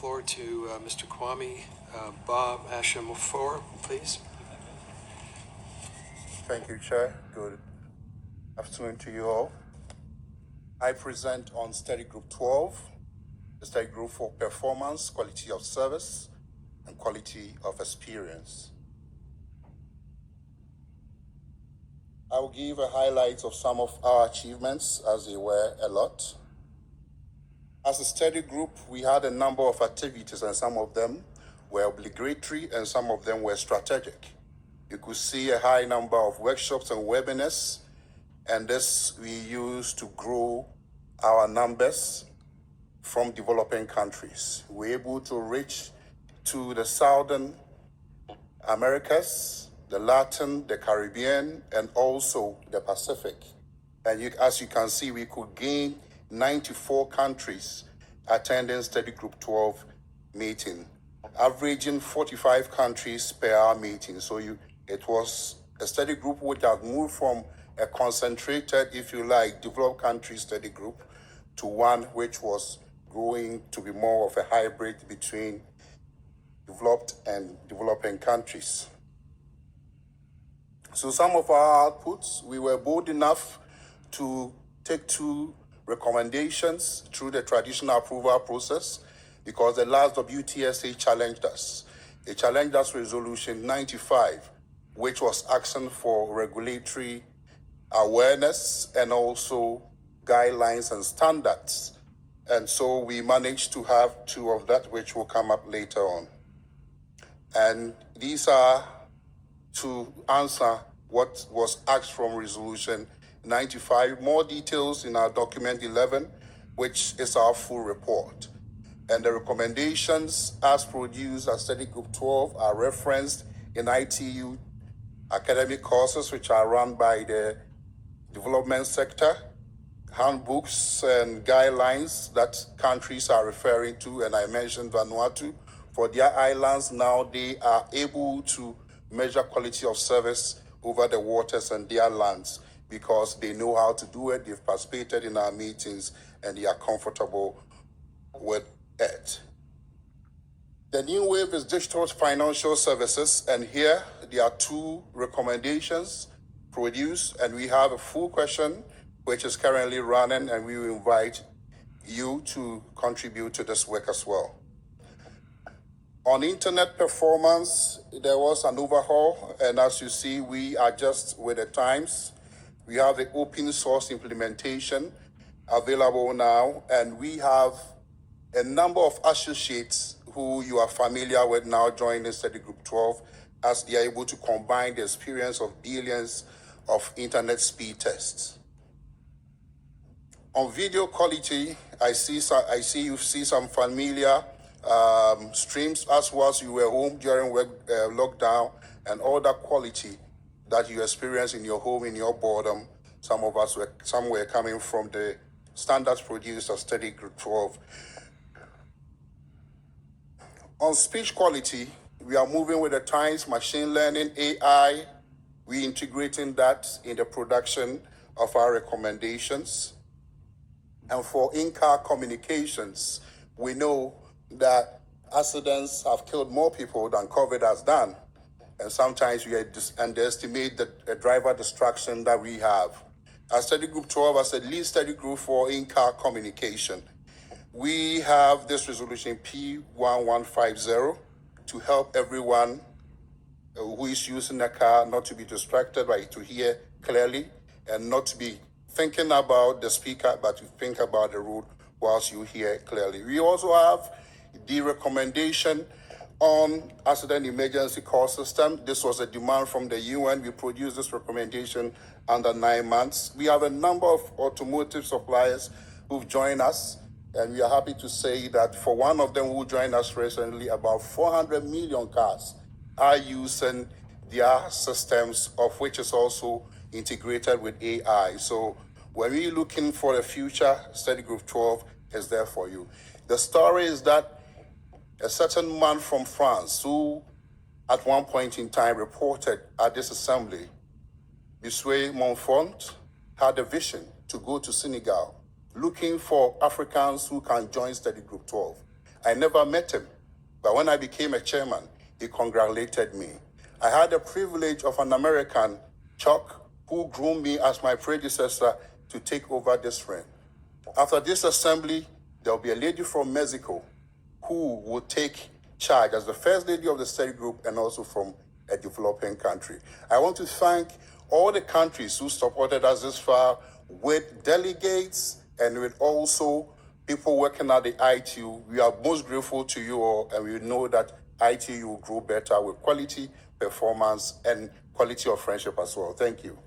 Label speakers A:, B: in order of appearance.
A: floor to Mr. Kwame Baah Acheamfuor, please.
B: Thank you, Chair. Good afternoon to you all. I present on Study Group 12, the Study Group for Performance, Quality of Service, and Quality of Experience. I will give a highlight of some of our achievements, as they were a lot. As a study group, we had a number of activities, and some of them were obligatory and some of them were strategic. You could see a high number of workshops and webinars, and this we used to grow our numbers from developing countries. We were able to reach to the Southern Americas, the Latin, the Caribbean, and also the Pacific. And as you can see, we could gain 94 countries attending Study Group 12 meeting, averaging 45 countries per our meeting. So it was a study group which has moved from a concentrated, if you like, developed country study group to one which was growing to be more of a hybrid between developed and developing countries. So some of our outputs, we were bold enough to take 2 recommendations through the traditional approval process because the last WTSA challenged us. It challenged us Resolution 95, which was asking for regulatory awareness and also guidelines and standards. And so we managed to have 2 of that, which will come up later on. And these are to answer what was asked from Resolution 95. More details in our document 11, which is our full report. And the recommendations as produced at Study Group 12 are referenced in ITU academic courses, which are run by the development sector, handbooks and guidelines that countries are referring to, and I mentioned Vanuatu. For their islands now, they are able to measure quality of service over the waters and their lands because they know how to do it. They've participated in our meetings and they are comfortable with it. The new wave is digital financial services, and here there are 2 recommendations produced, and we have a full question which is currently running, and we will invite you to contribute to this work as well. On internet performance, there was an overhaul, and as you see, we adjust with the times. We have the open source implementation available now, and we have a number of associates who you are familiar with now joining Study Group 12 as they are able to combine the experience of billions of internet speed tests. On video quality, I see you see some familiar streams as well as you were home during lockdown, and all that quality that you experience in your home, in your boredom. Some were coming from the standards produced at Study Group 12. On speech quality, we are moving with the times, machine learning, AI. We integrating that in the production of our recommendations. And for in-car communications, we know that accidents have killed more people than COVID has done. And sometimes we underestimate the driver distraction that we have. As Study Group 12, as a lead study group for in-car communication, we have this resolution P1150 to help everyone who is using a car not to be distracted, but to hear clearly and not to be thinking about the speaker, but to think about the road whilst you hear clearly. We also have the recommendation on accident emergency call system. This was a demand from the UN. We produced this recommendation under 9 months. We have a number of automotive suppliers who've joined us, and we are happy to say that for one of them who joined us recently, about 400 million cars are using their systems, of which is also integrated with AI. So when we're looking for the future, Study Group 12 is there for you. The story is that a certain man from France who at one point in time reported at this assembly, Bisway Montfort, had a vision to go to Senegal looking for Africans who can join Study Group 12. I never met him, but when I became a chairman, he congratulated me. I had the privilege of an American, Chuck, who groomed me as my predecessor to take over this reign. After this assembly, there will be a lady from Mexico who will take charge as the first lady of the study group and also from a developing country. I want to thank all the countries who supported us this far with delegates and with also people working at the ITU. We are most grateful to you all, and we know that ITU will grow better with quality, performance, and quality of friendship as well. Thank you.